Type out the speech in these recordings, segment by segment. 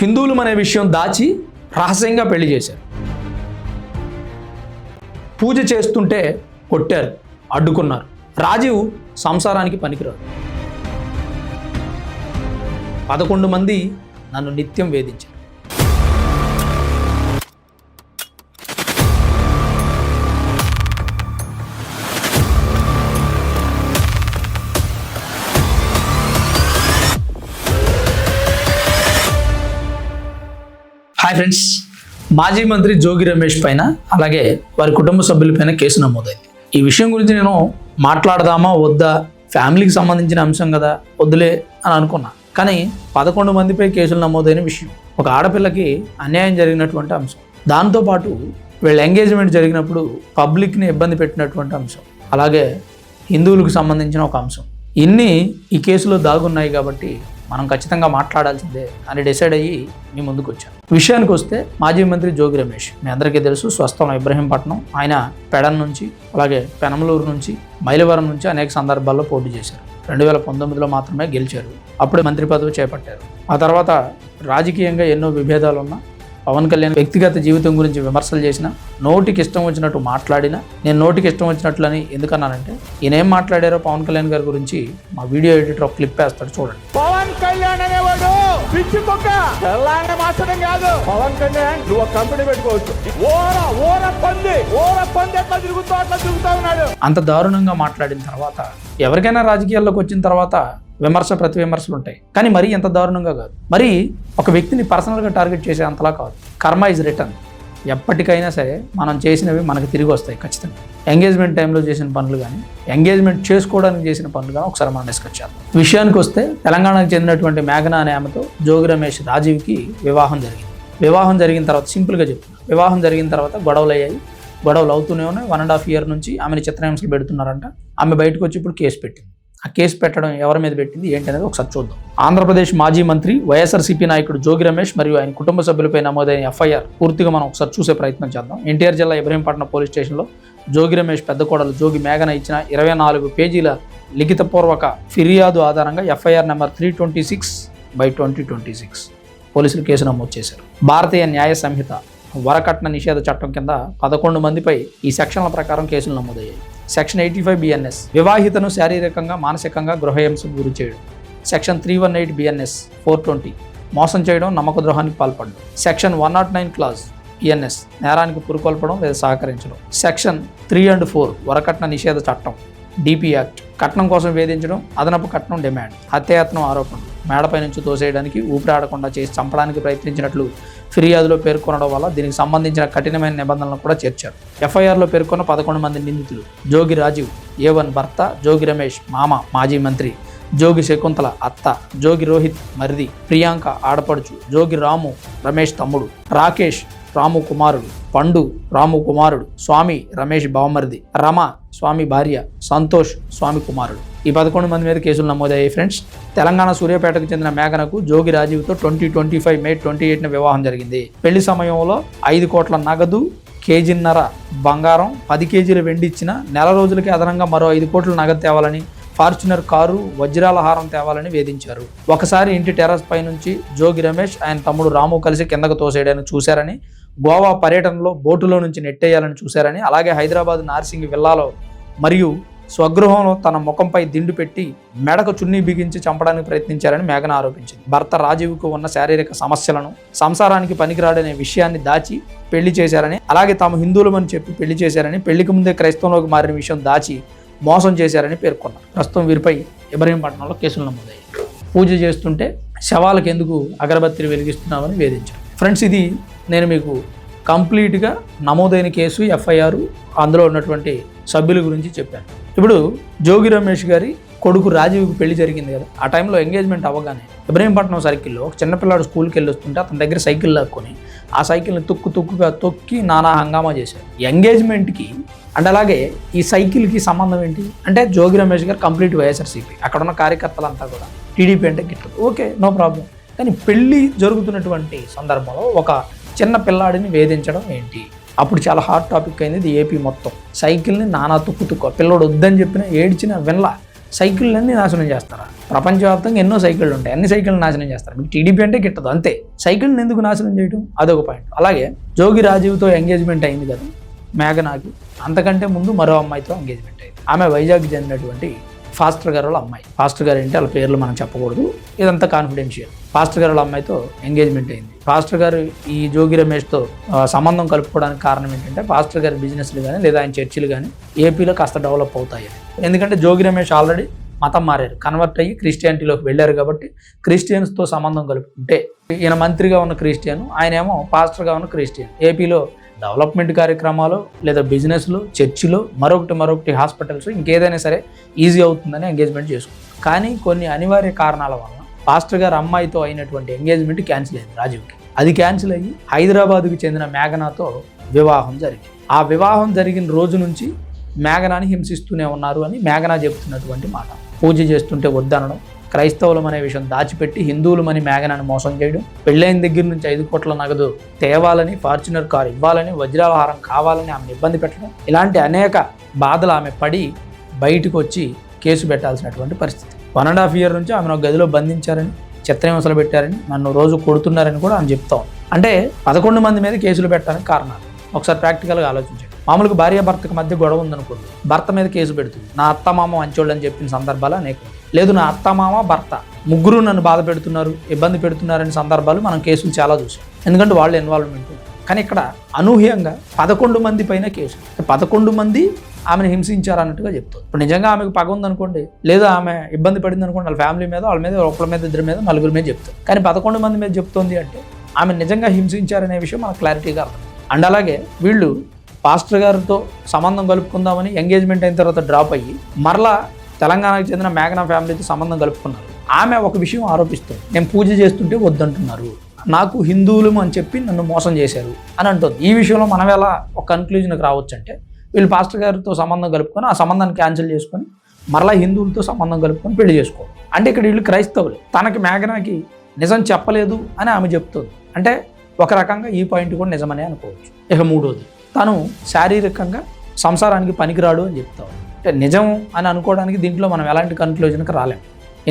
హిందువులు అనే విషయం దాచి రహస్యంగా పెళ్లి చేశారు. పూజ చేస్తుంటే కొట్టారు, అడ్డుకున్నారు. రాజీవ్ సంసారానికి పనికిరాడు. 11 మంది నన్ను నిత్యం వేధించారు. హాయ్ ఫ్రెండ్స్, మాజీ మంత్రి జోగి రమేష్ పైన అలాగే వారి కుటుంబ సభ్యులపైన కేసు నమోదైంది. ఈ విషయం గురించి నేను మాట్లాడదామా వద్దా, ఫ్యామిలీకి సంబంధించిన అంశం కదా, వద్దులే అని అనుకున్నా. కానీ 11 మందిపై కేసులు నమోదైన విషయం, ఒక ఆడపిల్లకి అన్యాయం జరిగినటువంటి అంశం, దాంతోపాటు వీళ్ళ ఎంగేజ్మెంట్ జరిగినప్పుడు పబ్లిక్ని ఇబ్బంది పెట్టినటువంటి అంశం, అలాగే హిందువులకు సంబంధించిన ఒక అంశం, ఇన్ని ఈ కేసులో దాగున్నాయి. కాబట్టి మనం ఖచ్చితంగా మాట్లాడాల్సిందే అని డిసైడ్ అయ్యి మీ ముందుకు వచ్చాను. విషయానికి వస్తే మాజీ మంత్రి జోగి రమేష్ మీ అందరికీ తెలుసు, స్వస్థలం ఇబ్రహీంపట్నం. ఆయన పెడన్ నుంచి అలాగే పెనమలూరు నుంచి మైలవరం నుంచి అనేక సందర్భాల్లో పోటీ చేశారు. 2019లో మాత్రమే గెలిచారు. అప్పుడే మంత్రి పదవి చేపట్టారు. ఆ తర్వాత రాజకీయంగా ఎన్నో విభేదాలు ఉన్నా, పవన్ కళ్యాణ్ వ్యక్తిగత జీవితం గురించి విమర్శలు చేసిన, నోటికి ఇష్టం వచ్చినట్టు మాట్లాడినా, నేను నోటికి ఇష్టం వచ్చినట్లని ఎందుకన్నానంటే, ఈయన ఏం మాట్లాడారో పవన్ కళ్యాణ్ గారి గురించి మా వీడియో ఎడిటర్ ఒక క్లిప్ వేస్తాడు, చూడండి. పవన్ కళ్యాణ్ అనేవాడు పిచ్చి మొక్క తెల్లాంగా మాట్లాడడం కాదు. పవన్ కళ్యాణ్ నువ్వు ఒక కంపెనీ పెట్టుకోవచ్చు. ఓర పంది ఎట్లా తిరుగుతావు అట్లా తిరుగుతా ఉన్నాడు. అంత దారుణంగా మాట్లాడిన తర్వాత, ఎవరికైనా రాజకీయాల్లోకి వచ్చిన తర్వాత విమర్శ ప్రతి విమర్శలు ఉంటాయి, కానీ మరీ ఎంత దారుణంగా కాదు. మరి ఒక వ్యక్తిని పర్సనల్గా టార్గెట్ చేసే అంతలా కాదు. కర్మ ఇస్ రిటర్న్. ఎప్పటికైనా సరే మనం చేసినవి మనకి తిరిగి వస్తాయి ఖచ్చితంగా. ఎంగేజ్మెంట్ టైంలో చేసిన పనులు కానీ, ఎంగేజ్మెంట్ చేసుకోవడానికి చేసిన పనులు కానీ ఒకసారి మనం డిస్కస్ చేద్దాం. విషయానికి వస్తే, తెలంగాణకు చెందినటువంటి మేఘనా అనే ఆమెతో జోగి రమేష్ రాజీవ్కి వివాహం జరిగింది. వివాహం జరిగిన తర్వాత, సింపుల్గా చెప్తున్నా, వివాహం జరిగిన తర్వాత గొడవలు అయ్యాయి. గొడవలు అవుతూనే ఉన్నాయి. 1.5 years నుంచి ఆమెను చిత్రహింసలు పెడుతున్నారంట. ఆమె బయటకు వచ్చి ఇప్పుడు కేసు పెట్టింది. ఆ కేసు పెట్టడం ఎవరి మీద పెట్టింది ఏంటి అనేది ఒకసారి చూద్దాం. ఆంధ్రప్రదేశ్ మాజీ మంత్రి వైఎస్ఆర్సీపీ నాయకుడు జోగి రమేష్ మరియు ఆయన కుటుంబ సభ్యులపై నమోదైన FIR పూర్తిగా మనం ఒకసారి చూసే ప్రయత్నం చేద్దాం. ఎన్టీఆర్ జిల్లా ఇబ్రహీంపట్నం పోలీస్ స్టేషన్లో జోగి రమేష్ పెద్ద కోడలు జోగి మేఘన ఇచ్చిన 24 పేజీల లిఖితపూర్వక ఫిర్యాదు ఆధారంగా FIR నెంబర్ 326/2026 పోలీసులు కేసు నమోదు చేశారు. భారతీయ న్యాయ సంహిత వరకట్న నిషేధ చట్టం కింద 11 మందిపై ఈ సెక్షన్ల ప్రకారం కేసులు నమోదయ్యాయి. సెక్షన్ 85 BNS వివాహితను శారీరకంగా మానసికంగా గృహహింసకు గురి చేయడం. సెక్షన్ 318 BNS 420 మోసం చేయడం, నమ్మక ద్రోహానికి పాల్పడడం. సెక్షన్ 109 క్లాజ్ BNS నేరానికి పురుకొల్పడం లేదా సహకరించడం. సెక్షన్ 3 and 4 వరకట్న నిషేధ చట్టం DP యాక్ట్ కట్నం కోసం వేధించడం, అదనపు కట్నం డిమాండ్, హత్యాయత్నం ఆరోపణలు, మేడపై నుంచి తోసేయడానికి, ఊపిరాడకుండా చేసి చంపడానికి ప్రయత్నించినట్లు ఫిర్యాదులో పేర్కొనడం వల్ల దీనికి సంబంధించిన కఠినమైన నిబంధనలను కూడా చేర్చారు. FIRలో పేర్కొన్న 11 మంది నిందితులు: జోగి రాజీవ్ A1 భర్త, జోగి రమేష్ మామ మాజీ మంత్రి, జోగి శకుంతల అత్త, జోగి రోహిత్ మరిది, ప్రియాంక ఆడపడుచు, జోగి రాము రమేష్ తమ్ముడు, రాకేష్ రాము కుమారుడు, పండు రాము కుమారుడు, స్వామి రమేష్ బావమరిది, రమ స్వామి భార్య, సంతోష్ స్వామి కుమారుడు. ఈ 11 మంది మీద కేసులు నమోదయ్యాయి. ఫ్రెండ్స్, తెలంగాణ సూర్యాపేటకు చెందిన మేఘనకు జోగి రాజీవ్తో 2025 May 28న వివాహం జరిగింది. పెళ్లి సమయంలో 5 కోట్ల నగదు, 1.5 kg బంగారం, 10 kg వెండి ఇచ్చిన, నెల రోజులకి అదనంగా మరో 5 కోట్ల నగదు తేవాలని, ఫార్చునర్ కారు, వజ్రాల హారం తేవాలని వేధించారు. ఒకసారి ఇంటి టెర్రస్ పై నుంచి జోగి రమేష్ ఆయన తమ్ముడు రాము కలిసి కిందకు తోసేయడానికి చూశారని, గోవా పర్యటనలో బోటులో నుంచి నెట్టేయాలని చూశారని, అలాగే హైదరాబాద్ నార్సింగ్ విల్లాలో మరియు స్వగృహంలో తన ముఖంపై దిండు పెట్టి మెడకు చున్నీ బిగించి చంపడానికి ప్రయత్నించారని మేఘన ఆరోపించింది. భర్త రాజీవ్కు ఉన్న శారీరక సమస్యలను, సంసారానికి పనికిరాడనే విషయాన్ని దాచి పెళ్లి చేశారని, అలాగే తాము హిందువులమని చెప్పి పెళ్లి చేశారని, పెళ్లికి ముందే క్రైస్తవంలోకి మారిన విషయం దాచి మోసం చేశారని పేర్కొన్నారు. ప్రస్తుతం వీరిపై ఇబ్రహీంపట్నంలో కేసులు నమోదయ్యాయి. పూజ చేస్తుంటే శవాలకు ఎందుకు అగరబత్తిని వెలిగిస్తున్నామని వేధించారు. ఫ్రెండ్స్, ఇది నేను మీకు కంప్లీట్గా నమోదైన కేసు, FIR, అందులో ఉన్నటువంటి సభ్యుల గురించి చెప్పాను. ఇప్పుడు జోగి రమేష్ గారి కొడుకు రాజీవ్కి పెళ్లి జరిగింది కదా, ఆ టైంలో ఎంగేజ్మెంట్ అవ్వగానే ఇబ్రహీంపట్నం సర్కిల్లో ఒక చిన్నపిల్లాడు స్కూల్కి వెళ్ళి వస్తుంటే అతని దగ్గర సైకిల్ లాక్కొని ఆ సైకిల్ని తుక్కుగా తొక్కి నానా హంగామా చేశారు ఎంగేజ్మెంట్కి. అండ్ అలాగే ఈ సైకిల్కి సంబంధం ఏంటి అంటే, జోగి రమేష్ గారు కంప్లీట్ వైఎస్ఆర్సీపీ, అక్కడ ఉన్న కార్యకర్తలంతా కూడా టీడీపీ అంటే గిట్టదు, ఓకే, నో ప్రాబ్లం. కానీ పెళ్ళి జరుగుతున్నటువంటి సందర్భంలో ఒక చిన్న పిల్లాడిని వేధించడం ఏంటి? అప్పుడు చాలా హాట్ టాపిక్ అయింది ఇది ఏపీ మొత్తం. సైకిల్ని నానా తుక్కు పిల్లోడు వద్దని చెప్పినా, ఏడ్చిన వినలా, సైకిళ్ళన్నీ నాశనం చేస్తారా? ప్రపంచవ్యాప్తంగా ఎన్నో సైకిళ్ళు ఉంటాయి. అన్ని సైకిళ్ళు నాశనం చేస్తారు. మీకు టీడీపీ అంటే గిట్టదు అంతే. సైకిల్ని ఎందుకు నాశనం చేయడం, అదొక పాయింట్. అలాగే జోగి రాజీవ్తో ఎంగేజ్మెంట్ అయింది కదా మేఘనాకి, అంతకంటే ముందు మరో అమ్మాయితో ఎంగేజ్మెంట్ అయింది. ఆమె వైజాగ్ చెందినటువంటి ఫాస్టర్ గారు వాళ్ళ అమ్మాయి. ఫాస్టర్ గారు అంటే వాళ్ళ పేర్లు మనం చెప్పకూడదు, ఇదంతా కాన్ఫిడెన్షియల్. ఫాస్టర్ గారు వాళ్ళ అమ్మాయితో ఎంగేజ్మెంట్ అయింది. ఫాస్టర్ గారు ఈ జోగి రమేష్తో సంబంధం కలుపుకోవడానికి కారణం ఏంటంటే ఫాస్టర్ గారి బిజినెస్లు కానీ లేదా ఆయన చర్చిలు కానీ ఏపీలో కాస్త డెవలప్ అవుతాయి. ఎందుకంటే జోగి రమేష్ ఆల్రెడీ మతం మారారు, కన్వర్ట్ అయ్యి క్రిస్టియానిటీలోకి వెళ్ళారు కాబట్టి క్రిస్టియన్స్తో సంబంధం కలుపుకుంటే ఈయన మంత్రిగా ఉన్న క్రిస్టియన్, ఆయన ఏమో పాస్టర్గా ఉన్న క్రిస్టియన్. ఏపీలో డెవలప్మెంట్ కార్యక్రమాలు లేదా బిజినెస్లు, చర్చిలు, మరొకటి హాస్పిటల్స్, ఇంకేదైనా సరే ఈజీ అవుతుందని ఎంగేజ్మెంట్ చేసుకుంటారు. కానీ కొన్ని అనివార్య కారణాల వల్ల పాస్టర్ గారు అమ్మాయితో అయినటువంటి ఎంగేజ్మెంట్ క్యాన్సిల్ అయింది రాజీవ్కి. అది క్యాన్సిల్ అయ్యి హైదరాబాద్కు చెందిన మేఘనాతో వివాహం జరిగింది. ఆ వివాహం జరిగిన రోజు నుంచి మేఘనాని హింసిస్తూనే ఉన్నారు అని మేఘనా చెబుతున్నటువంటి మాట. పూజ చేస్తుంటే వద్దనడం, క్రైస్తవులం అనే విషయం దాచిపెట్టి హిందువులమని మేఘనాని మోసం చేయడం, పెళ్ళైన దగ్గర నుంచి 5 కోట్ల నగదు తేవాలని, ఫార్చునర్ కారు ఇవ్వాలని, వజ్రాల హారం కావాలని ఆమెను ఇబ్బంది పెట్టడం, ఇలాంటి అనేక బాధలు ఆమె పడి బయటకు వచ్చి కేసు పెట్టాల్సినటువంటి పరిస్థితి. 1.5 year నుంచి ఆమెను ఒక గదిలో బంధించారని, చిత్రహింసలు పెట్టారని, నన్ను రోజు కొడుతున్నారని కూడా ఆమె చెప్తాం. అంటే 11 మంది మీద కేసులు పెట్టడానికి కారణాలు ఒకసారి ప్రాక్టికల్గా ఆలోచించండి. మామూలుగా భార్యాభర్తకు మధ్య గొడవ ఉందనుకోండి, భర్త మీద కేసు పెడుతుంది. నా అత్తమామ మంచోళ్ళు అని చెప్పిన సందర్భాలు అనేక. లేదు నా అత్తమామ భర్త ముగ్గురు నన్ను బాధ పెడుతున్నారు, ఇబ్బంది పెడుతున్నారనే సందర్భాలు మనం కేసులు చాలా చూసాం. ఎందుకంటే వాళ్ళు ఇన్వాల్వ్మెంట్. కానీ ఇక్కడ అనూహ్యంగా 11 మంది పైన కేసు, 11 మంది ఆమెను హింసించారు అన్నట్టుగా చెప్తారు. ఇప్పుడు నిజంగా ఆమెకు పగ ఉందనుకోండి, లేదా ఆమె ఇబ్బంది పడింది అనుకోండి, వాళ్ళ ఫ్యామిలీ మీద, వాళ్ళ మీద, ఒకళ్ళ మీద, 2 మీద, 4 మీద చెప్తారు. కానీ 11 మంది మీద చెప్తోంది అంటే ఆమె నిజంగా హింసించారనే విషయం మనకు క్లారిటీగా అర్థం. అండ్ అలాగే వీళ్ళు పాస్టర్ గారితో సంబంధం కలుపుకుందామని ఎంగేజ్మెంట్ అయిన తర్వాత డ్రాప్ అయ్యి మరలా తెలంగాణకు చెందిన మేఘనా ఫ్యామిలీతో సంబంధం కలుపుకున్నారు. ఆమె ఒక విషయం ఆరోపిస్తుంది, నేను పూజ చేస్తుంటే వద్దంటున్నారు, నాకు హిందువులు అని చెప్పి నన్ను మోసం చేశారు అని అంటుంది. ఈ విషయంలో మనం ఎలా ఒక కన్క్లూజన్కి రావచ్చు అంటే వీళ్ళు పాస్టర్ గారితో సంబంధం కలుపుకొని ఆ సంబంధాన్ని క్యాన్సిల్ చేసుకొని మరలా హిందువులతో సంబంధం కలుపుకొని పెళ్లి చేసుకోవాలి. అంటే ఇక్కడ వీళ్ళు క్రైస్తవులు, తనకి మేఘనాకి నిజం చెప్పలేదు అని ఆమె చెప్తుంది. అంటే ఒక రకంగా ఈ పాయింట్ కూడా నిజమనే అనుకోవచ్చు. ఇక మూడోది, తను శారీరకంగా సంసారానికి పనికిరాడు అని చెప్తావు. అంటే నిజం అని అనుకోవడానికి దీంట్లో మనం ఎలాంటి కన్క్లూజన్కి రాలేము.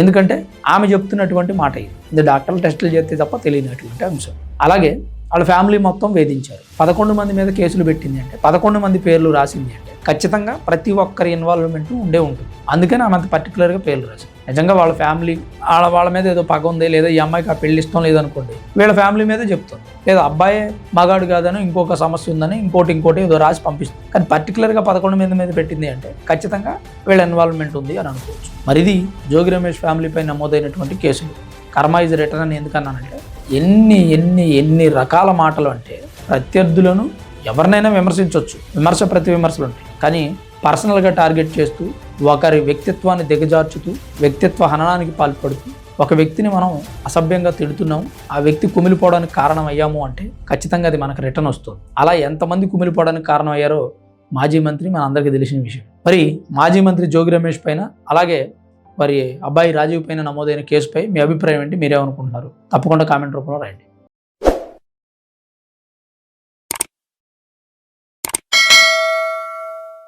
ఎందుకంటే ఆమె చెప్తున్నటువంటి మాట ఇది డాక్టర్లు టెస్టులు చేస్తే తప్ప తెలియనటువంటి అంశం. అలాగే వాళ్ళ ఫ్యామిలీ మొత్తం వేధించారు. 11 మంది మీద కేసులు పెట్టింది అంటే, 11 మంది పేర్లు రాసింది అంటే ఖచ్చితంగా ప్రతి ఒక్కరి ఇన్వాల్వ్మెంట్ ఉండే ఉంటుంది. అందుకని ఆమె అంత పర్టికులర్గా పేర్లు రాసింది. నిజంగా వాళ్ళ ఫ్యామిలీ వాళ్ళ మీద ఏదో పగ ఉంది, లేదా ఈ అమ్మాయికి ఆ పెళ్లి ఇష్టం లేదనుకోండి, వీళ్ళ ఫ్యామిలీ మీదే చెప్తుంది. లేదా అబ్బాయే మగాడు కాదని, ఇంకొక సమస్య ఉందని, ఇంకోటి ఏదో రాసి పంపిస్తుంది. కానీ పర్టికులర్గా 11 మంది మీద పెట్టింది అంటే ఖచ్చితంగా వీళ్ళ ఇన్వాల్వ్మెంట్ ఉంది అని అనుకోవచ్చు. మరి ఇది జోగి రమేష్ ఫ్యామిలీపై నమోదైనటువంటి కేసులు. కర్మ ఈజ్ రిటర్న్ అని ఎందుకన్నానంటే ఎన్ని రకాల మాటలు అంటే ప్రత్యర్థులను ఎవరినైనా విమర్శించవచ్చు, ప్రతి విమర్శలు ఉంటాయి. కానీ పర్సనల్గా టార్గెట్ చేస్తూ, ఒకరి వ్యక్తిత్వాన్ని దిగజార్చుతూ, వ్యక్తిత్వ హననానికి పాల్పడుతూ ఒక వ్యక్తిని మనం అసభ్యంగా తిడుతున్నాం, ఆ వ్యక్తి కుమిలిపోవడానికి కారణం అయ్యాము అంటే ఖచ్చితంగా అది మనకు రిటర్న్ వస్తుంది. అలా ఎంతమంది కుమిలిపోవడానికి కారణం అయ్యారో మాజీ మంత్రి మన అందరికీ తెలిసిన విషయం. మరి మాజీ మంత్రి జోగి రమేష్ పైన, అలాగే మరి అబ్బాయి రాజీవ్ పైన నమోదైన కేసుపై మీ అభిప్రాయం ఏంటి, మీరేమనుకుంటున్నారు? తప్పకుండా కామెంట్ రూపంలో రాయండి.